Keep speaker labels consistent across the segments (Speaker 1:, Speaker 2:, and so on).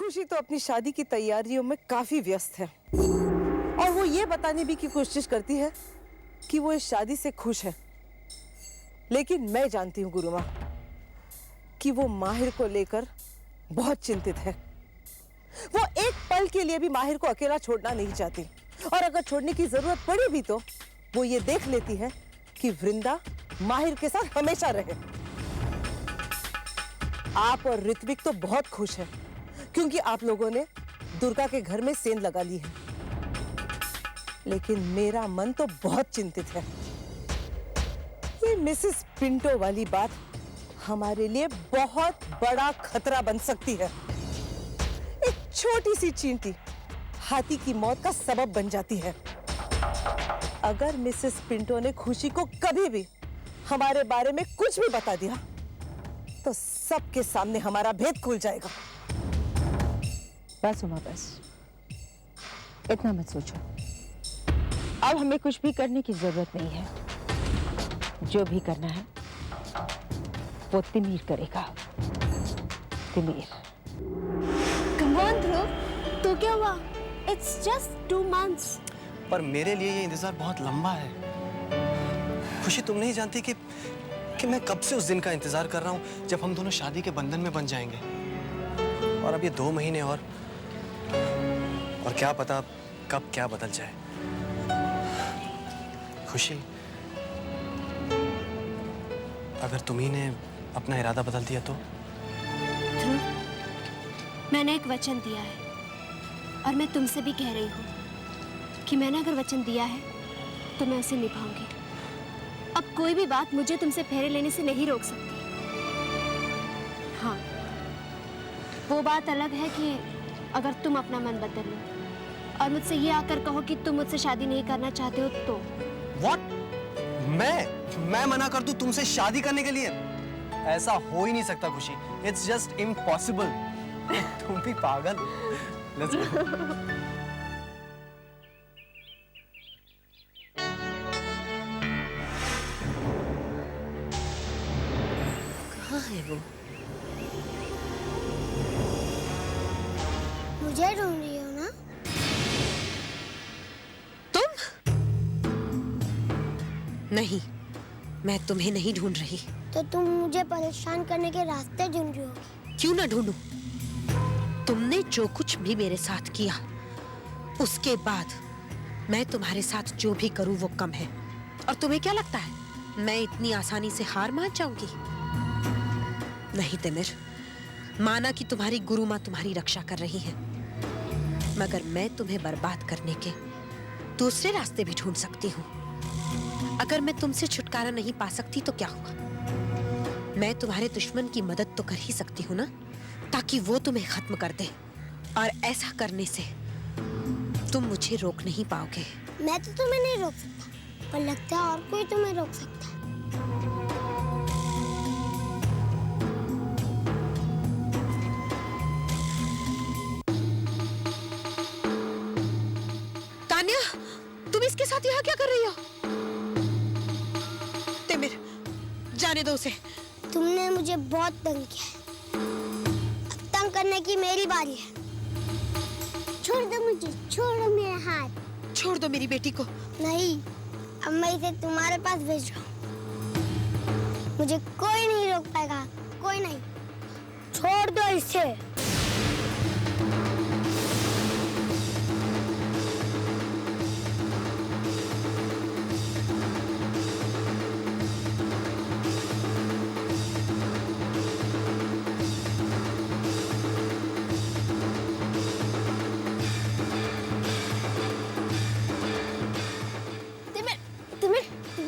Speaker 1: खुशी तो अपनी शादी की तैयारियों में काफी व्यस्त है और वो ये बताने भी की कोशिश करती है कि वो इस शादी से खुश है। लेकिन मैं जानती हूँ गुरुमा कि वो माहिर को लेकर बहुत चिंतित है। वो एक पल के लिए भी माहिर को अकेला छोड़ना नहीं चाहती और अगर छोड़ने की जरूरत पड़ी भी तो वो ये देख लेती है कि वृंदा माहिर के साथ हमेशा रहे। आप और ऋत्विक तो बहुत खुश हैं क्योंकि आप लोगों ने दुर्गा के घर में सेंध लगा ली है, लेकिन मेरा मन तो बहुत चिंतित है। ये मिसेस पिंटो वाली बात हमारे लिए बहुत बड़ा खतरा बन सकती है। एक छोटी सी चींटी हाथी की मौत का सबब बन जाती है। अगर मिसेस पिंटो ने खुशी को कभी भी हमारे बारे में कुछ भी बता दिया तो सबके सामने हमारा भेद खुल जाएगा।
Speaker 2: बस उमा बस, इतना मत सोचो। अब हमें कुछ भी करने की जरूरत नहीं है। जो भी करना है वो तिमीर करेगा। तिमीर।
Speaker 3: Come on, ध्रुव, तो क्या हुआ? It's just 2 months.
Speaker 4: पर मेरे लिए ये इंतजार बहुत लंबा है। खुशी, तुम नहीं जानती कि मैं कब से उस दिन का इंतजार कर रहा हूँ जब हम दोनों शादी के बंधन में बन जाएंगे। और अब ये 2 महीने और क्या पता कब क्या बदल जाए। खुशी, अगर तुम्ही ने अपना इरादा बदल दिया तो?
Speaker 3: ध्रुव, मैंने एक वचन दिया है और मैं तुमसे भी कह रही हूँ कि मैंने अगर वचन दिया है तो मैं उसे निभाऊंगी। अब कोई भी बात मुझे तुमसे फेरे लेने से नहीं रोक सकती। हाँ, वो बात अलग है कि अगर तुम अपना मन बदल लो और मुझसे ये आकर कहो कि तुम मुझसे शादी नहीं करना चाहते हो तो।
Speaker 4: What? मैं मना कर दूं तुमसे शादी करने के लिए? ऐसा हो ही नहीं सकता खुशी। It's just impossible. तुम भी पागल हो। Let's go.
Speaker 3: कहाँ है वो?
Speaker 5: मुझे ढूंढ रही हो ना?
Speaker 6: नहीं, मैं तुम्हें नहीं ढूंढ रही।
Speaker 5: तो तुम मुझे परेशान करने के रास्ते ढूंढ रही होगी।
Speaker 6: क्यों ना ढूंढूं? तुमने जो कुछ भी मेरे साथ किया, उसके बाद मैं तुम्हारे साथ जो भी करूं वो कम है। और तुम्हें क्या लगता है मैं इतनी आसानी से हार मान जाऊंगी? नहीं तिमिर, माना कि तुम्हारी गुरु माँ तुम्हारी रक्षा कर रही है, मगर मैं तुम्हें बर्बाद करने के दूसरे रास्ते भी ढूंढ सकती हूँ। अगर मैं तुमसे छुटकारा नहीं पा सकती तो क्या हुआ? मैं तुम्हारे दुश्मन की मदद तो कर ही सकती हूँ ना, ताकि वो तुम्हें खत्म कर दे। और ऐसा करने से तुम मुझे रोक नहीं पाओगे।
Speaker 5: मैं तो तुम्हें नहीं रोक सकता, पर लगता है और कोई तुम्हें रोक सकता है।
Speaker 6: तान्या, तुम इसके साथ यहाँ क्या कर रही हो? तिमिर, जाने दो उसे।
Speaker 5: तुमने मुझे बहुत तंग किया है, अब तंग करने की मेरी बारी है। छोड़ दो मुझे, छोड़ो मेरा हाथ।
Speaker 6: छोड़ दो मेरी बेटी को।
Speaker 5: नहीं, अब मैं इसे तुम्हारे पास भेज रहा हूँ। मुझे कोई नहीं रोक पाएगा, कोई नहीं। छोड़ दो इसे।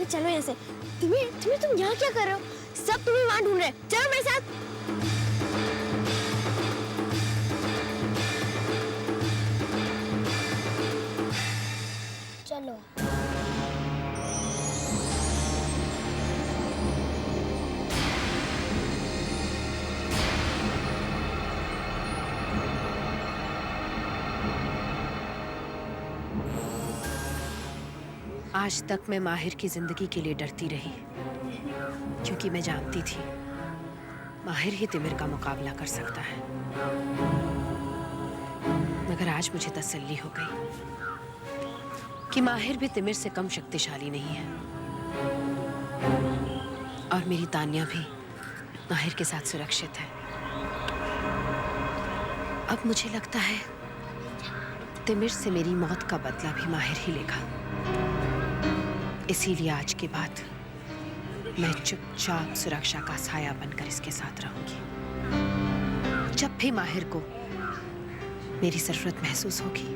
Speaker 5: चलो यहाँ से। तुम्हें तुम यहाँ क्या कर रहे हो? सब तुम्हें वहाँ ढूंढ रहे हैं। चलो मेरे साथ। चलो।
Speaker 6: आज तक मैं माहिर की जिंदगी के लिए डरती रही, क्योंकि मैं जानती थी माहिर ही तिमिर का मुकाबला कर सकता है। मगर आज मुझे तसल्ली हो गई कि माहिर भी तिमिर से कम शक्तिशाली नहीं है और मेरी तान्या भी माहिर के साथ सुरक्षित है। अब मुझे लगता है तिमिर से मेरी मौत का बदला भी माहिर ही लेगा। इसीलिए आज के बाद मैं चुपचाप सुरक्षा का साया बनकर इसके साथ रहूंगी। जब भी माहिर को मेरी जरूरत महसूस होगी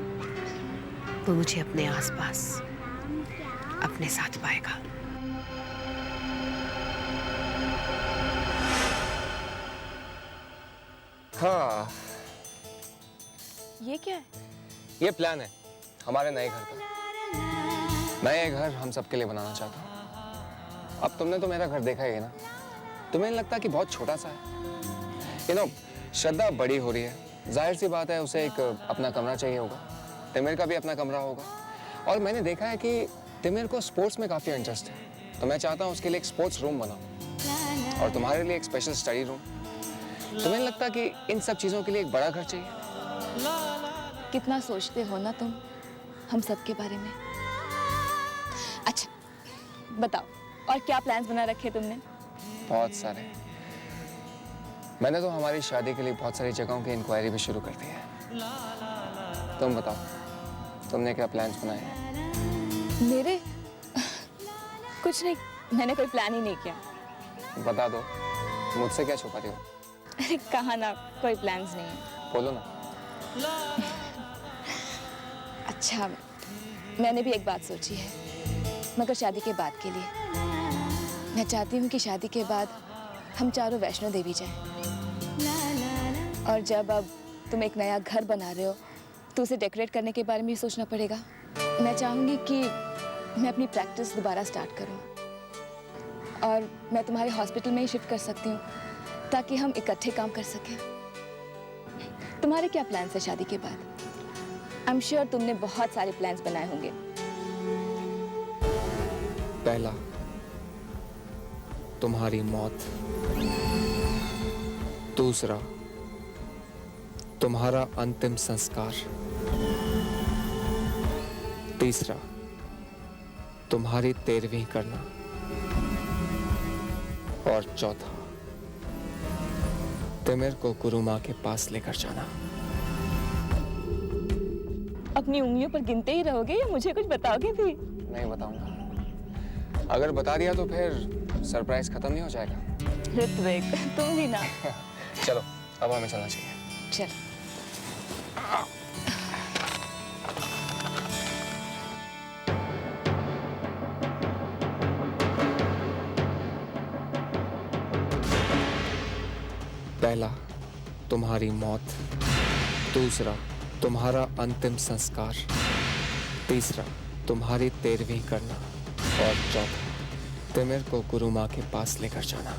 Speaker 6: वो मुझे अपने आसपास अपने साथ पाएगा।
Speaker 7: हाँ,
Speaker 2: ये क्या है?
Speaker 7: ये प्लान है हमारे नए घर का। मैं ये घर हम सबके लिए बनाना चाहता हूँ। अब तुमने तो मेरा घर देखा ही है ना, तुम्हें नहीं लगता कि बहुत छोटा सा है? श्रद्धा बड़ी हो रही है, जाहिर सी बात है उसे एक अपना कमरा चाहिए होगा। तिमिर का भी अपना कमरा होगा और मैंने देखा है कि तिमिर को स्पोर्ट्स में काफी इंटरेस्ट है, तो मैं चाहता हूँ उसके लिए एक स्पोर्ट्स रूम बनाऊं और तुम्हारे लिए एक स्पेशल स्टडी रूम। तुम्हें नहीं लगता कि इन सब चीजों के लिए एक बड़ा घर चाहिए?
Speaker 8: कितना सोचते हो ना तुम हम सब के बारे में। अच्छा बताओ, और क्या प्लान्स बना रखे तुमने?
Speaker 7: बहुत सारे। मैंने तो हमारी शादी के लिए बहुत सारी जगहों की इंक्वायरी भी शुरू कर दी है। तुम बताओ, तुमने क्या प्लान्स बनाए हैं?
Speaker 8: मेरे कुछ नहीं, मैंने कोई प्लान ही नहीं किया।
Speaker 7: बता दो, मुझसे क्या छुपाती हो?
Speaker 8: अरे कहा ना, कोई प्लान्स नहीं है।
Speaker 7: बोलो ना।
Speaker 8: अच्छा, मैंने भी एक बात सोची है, मगर शादी के बाद के लिए। मैं चाहती हूँ कि शादी के बाद हम चारों वैष्णो देवी जाएं। और जब अब तुम एक नया घर बना रहे हो तो उसे डेकोरेट करने के बारे में भी सोचना पड़ेगा। मैं चाहूँगी कि मैं अपनी प्रैक्टिस दोबारा स्टार्ट करूँ और मैं तुम्हारे हॉस्पिटल में ही शिफ्ट कर सकती हूँ ताकि हम इकट्ठे काम कर सकें। तुम्हारे क्या प्लान्स है शादी के बाद? आई एम श्योर तुमने बहुत सारे प्लान्स बनाए होंगे।
Speaker 7: पहला, तुम्हारी मौत। दूसरा, तुम्हारा अंतिम संस्कार। तीसरा, तुम्हारी 13वीं करना। और चौथा, तिमिर को गुरु माँ के पास लेकर जाना।
Speaker 8: अपनी उंगलियों पर गिनते ही रहोगे या मुझे कुछ बताओगे भी?
Speaker 7: नहीं बताऊंगा। अगर बता दिया तो फिर सरप्राइज खत्म नहीं हो जाएगा।
Speaker 8: ऋत्विक, तुम भी ना।
Speaker 7: चलो, अब हमें चलना चाहिए।
Speaker 8: चल।
Speaker 7: पहला, तुम्हारी मौत। दूसरा, तुम्हारा अंतिम संस्कार। तीसरा, तुम्हारी 13वीं करना। और चौथा, तिमिर को गुरु माँ के पास लेकर जाना।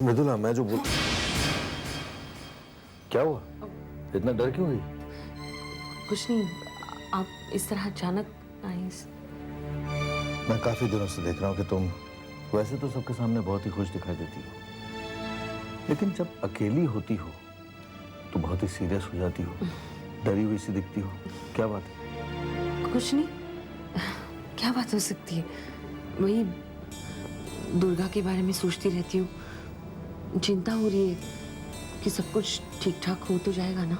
Speaker 9: मृदुला, मैं जो बोल क्या हुआ? इतना डर क्यों गई?
Speaker 10: कुछ नहीं, आप इस तरह अचानक आई।
Speaker 9: मैं काफी दिनों से देख रहा हूँ कि तुम वैसे तो सबके सामने बहुत ही खुश दिखाई देती हो, लेकिन जब अकेली होती हो तो बहुत ही सीरियस हो जाती हो, डरी हुई सी दिखती हो। क्या बात है?
Speaker 10: कुछ नहीं, क्या बात हो सकती है? वही दुर्गा के बारे में सोचती रहती हूँ। चिंता हो रही है कि सब कुछ ठीक ठाक हो तो जाएगा ना।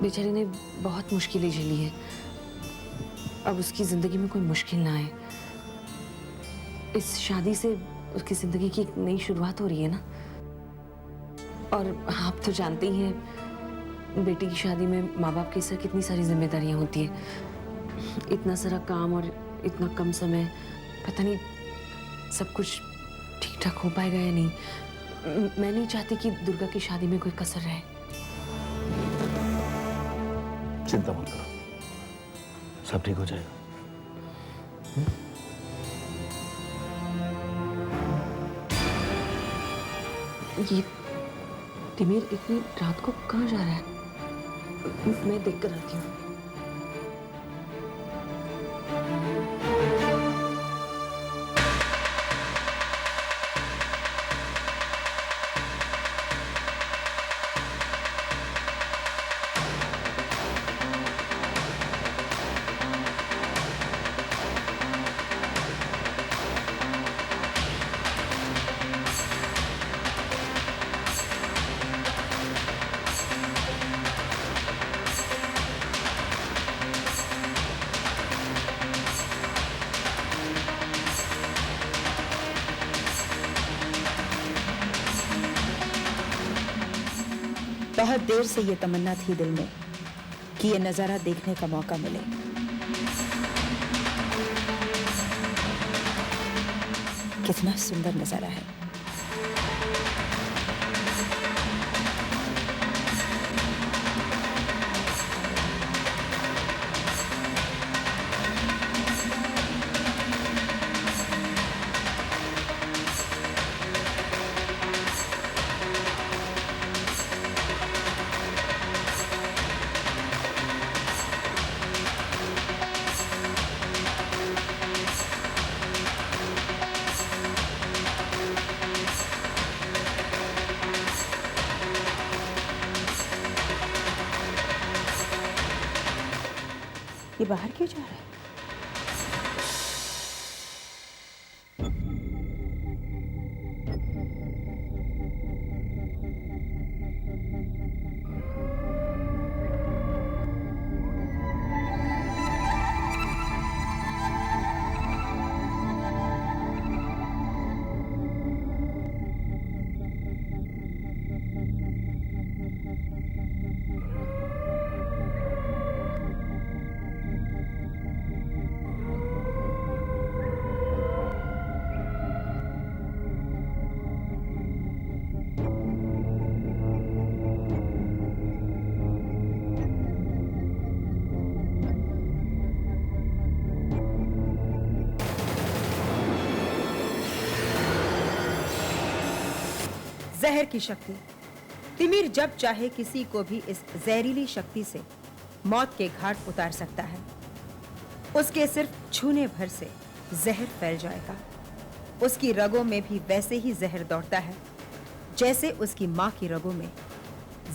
Speaker 10: बेचारी ने बहुत मुश्किलें झेली है, अब उसकी जिंदगी में कोई मुश्किल ना आए। इस शादी से उसकी जिंदगी की एक नई शुरुआत हो रही है ना। और आप तो जानते ही हैं, बेटी की शादी में माँ बाप के सर कितनी सारी जिम्मेदारियां होती है। इतना सारा काम और इतना कम समय, पता नहीं सब कुछ ठीक ठाक हो पाएगा या नहीं। मैं नहीं चाहती कि दुर्गा की शादी में कोई कसर रहे।
Speaker 9: चिंता मत करो, सब ठीक हो जाएगा।
Speaker 10: ये तिमिर इतनी रात को कहाँ जा रहा है? मैं देख कर आती हूँ।
Speaker 2: बहुत देर से ये तमन्ना थी दिल में कि ये नजारा देखने का मौका मिले। कितना सुंदर नजारा है। ये बाहर क्यों जा रहा है? जहर की शक्ति। तिमिर जब चाहे किसी को भी इस जहरीली शक्ति से मौत के घाट उतार सकता है। उसके सिर्फ छूने भर से जहर फैल जाएगा। उसकी रगों में भी वैसे ही जहर दौड़ता है जैसे उसकी मां की रगों में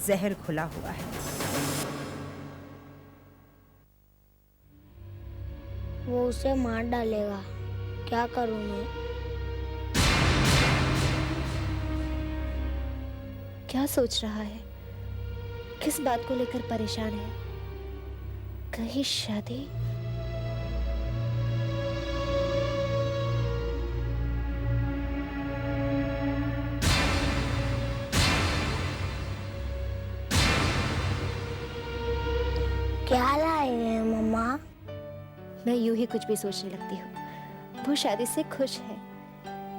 Speaker 2: जहर घुला हुआ है।
Speaker 5: वो उसे मार डालेगा, क्या करूं मैं?
Speaker 3: क्या सोच रहा है? किस बात को लेकर परेशान है? कहीं शादी?
Speaker 5: क्या लाई है मम्मा?
Speaker 3: मैं यूं ही कुछ भी सोचने लगती हूँ। वो शादी से खुश है,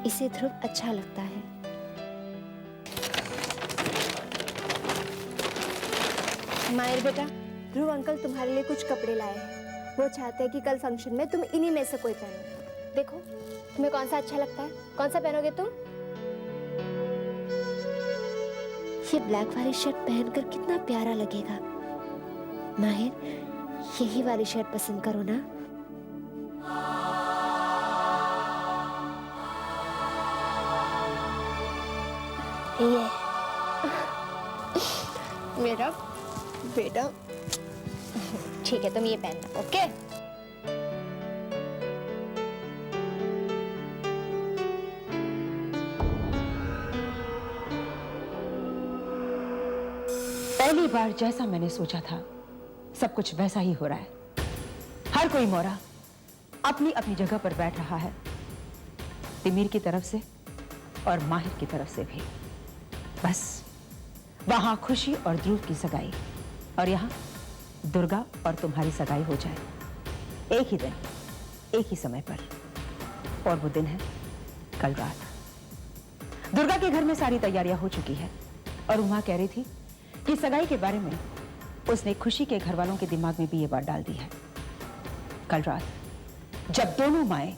Speaker 3: इसे ध्रुव अच्छा लगता है। मायर बेटा, ध्रुव अंकल तुम्हारे लिए कुछ कपड़े लाए हैं। वो चाहते हैं कि कल फंक्शन में तुम इन्हीं में से कोई पहनो। देखो तुम्हें कौन सा अच्छा लगता है, कौन सा पहनोगे तुम? ये ब्लैक वाली शर्ट पहनकर कितना प्यारा लगेगा। माहिर, यही वाली शर्ट पसंद करो ना।
Speaker 5: ये
Speaker 3: मेरा बेटा, ठीक है तुम ये पहनना, ओके?
Speaker 2: पहली बार जैसा मैंने सोचा था सब कुछ वैसा ही हो रहा है। हर कोई मोरा अपनी अपनी जगह पर बैठ रहा है, तिमिर की तरफ से और माहिर की तरफ से भी। बस वहां खुशी और ध्रुव की सगाई और यहाँ दुर्गा और तुम्हारी सगाई हो जाए एक ही दिन, एक ही समय पर। और वो दिन है कल रात। दुर्गा के घर में सारी तैयारियां हो चुकी है और उमा कह रही थी कि सगाई के बारे में उसने खुशी के घर वालों के दिमाग में भी ये बात डाल दी है। कल रात जब दोनों माएं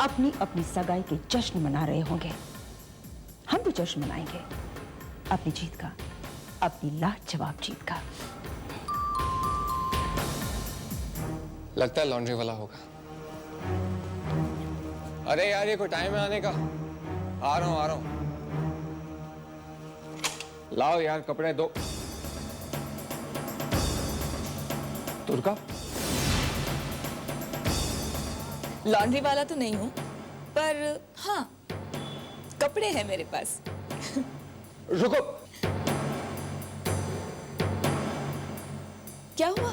Speaker 2: अपनी अपनी सगाई के जश्न मना रहे होंगे, हम भी जश्न मनाएंगे अपनी जीत का, अपनी लाजवाब जीत का।
Speaker 7: लगता है लॉन्ड्री वाला होगा। अरे यार ये कोई टाइम है आने का? आ रहा हूं। लाओ यार कपड़े दो। दुर्गा,
Speaker 8: लॉन्ड्री वाला तो नहीं हूँ, पर हाँ कपड़े हैं मेरे पास।
Speaker 7: रुको।
Speaker 8: क्या हुआ?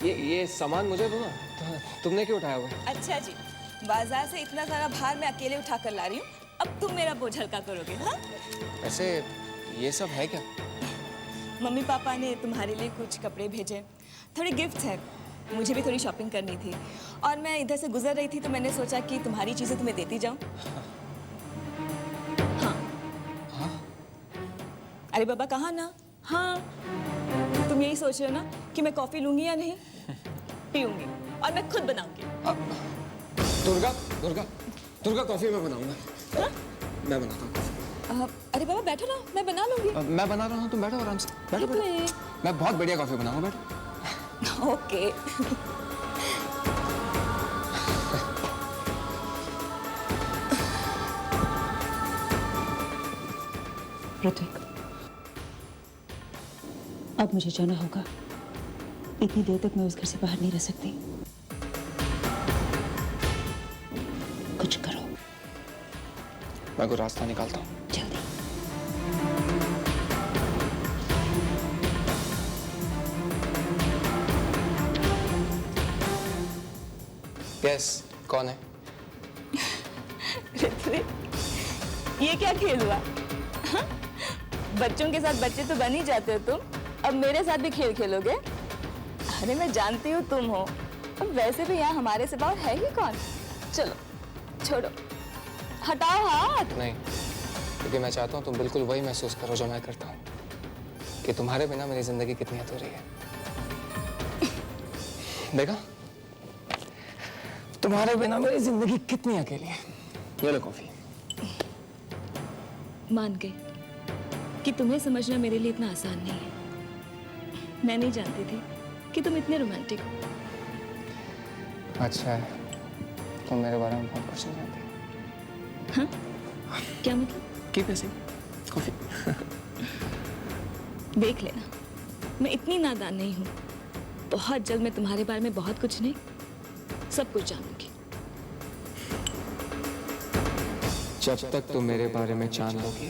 Speaker 7: ये सामान मुझे दो ना। तुमने क्यों उठाया हुआ है?
Speaker 8: अच्छा जी, बाजार से इतना सारा भार मैं अकेले उठा कर ला रही हूँ, अब तुम मेरा बोझ हल्का करोगे? हाँ
Speaker 7: वैसे ये सब है क्या?
Speaker 8: मम्मी पापा ने तुम्हारे लिए कुछ कपड़े भेजे, थोड़े गिफ्ट है। मुझे भी थोड़ी शॉपिंग करनी थी और मैं इधर से गुजर रही थी तो मैंने सोचा कि तुम्हारी चीजें तुम्हें देती जाऊं। हाँ। अरे बाबा कहाँ ना, हाँ तुम यही सोच रहे हो ना कि मैं कॉफी लूंगी या नहीं? पीऊंगी और मैं खुद बनाऊंगी।
Speaker 7: दुर्गा दुर्गा दुर्गा कॉफी मैं बनाऊंगा।
Speaker 8: हाँ?
Speaker 7: मैं बनाता हूँ।
Speaker 8: अरे बाबा बैठो ना, मैं बना लूंगी।
Speaker 7: मैं बना रहा हूँ, तुम बैठो आराम से। बैठो बैठो। मैं बहुत बढ़िया कॉफी बनाऊंगा, बैठो।
Speaker 8: ओके।
Speaker 2: ऋत्विक, अब मुझे जाना होगा। इतनी देर तक मैं उस घर से बाहर नहीं रह सकती। कुछ करो।
Speaker 7: मैं कोई रास्ता निकालता हूँ।
Speaker 2: जल्दी।
Speaker 7: यस, कौन है?
Speaker 8: ऋत्विक, ये क्या खेल हुआ? हाँ? बच्चों के साथ बच्चे तो बन ही जाते हो तुम, अब मेरे साथ भी खेल खेलोगे? अरे मैं जानती हूँ तुम हो, अब वैसे भी यहाँ हमारे सिवा और है ही कौन? चलो छोड़ो, हटाओ हाथ।
Speaker 7: नहीं, क्योंकि मैं चाहता हूँ तुम बिल्कुल वही महसूस करो जो मैं करता हूँ, कि तुम्हारे बिना मेरी जिंदगी कितनी अधूरी है। देखा? तुम्हारे बिना मेरी जिंदगी कितनी अकेली है। ये लो कॉफी।
Speaker 8: मान गई कि तुम्हें समझना मेरे लिए इतना आसान नहीं है। मैं नहीं जानती थी कि तुम इतने रोमांटिक हो।
Speaker 7: अच्छा है, तुम मेरे बारे में बहुत कुछ नहीं जानती।
Speaker 8: हाँ? क्या मतलब?
Speaker 7: कीप ऐसे कॉफी।
Speaker 8: देख लेना, मैं इतनी नादान नहीं हूँ। बहुत जल्द मैं तुम्हारे बारे में बहुत कुछ नहीं, सब कुछ जानूंगी।
Speaker 7: जब तक तुम मेरे बारे में जान लोगी,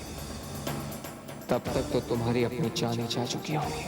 Speaker 7: तब तक तो तुम्हारी अपनी जान ही जा चुकी होगी।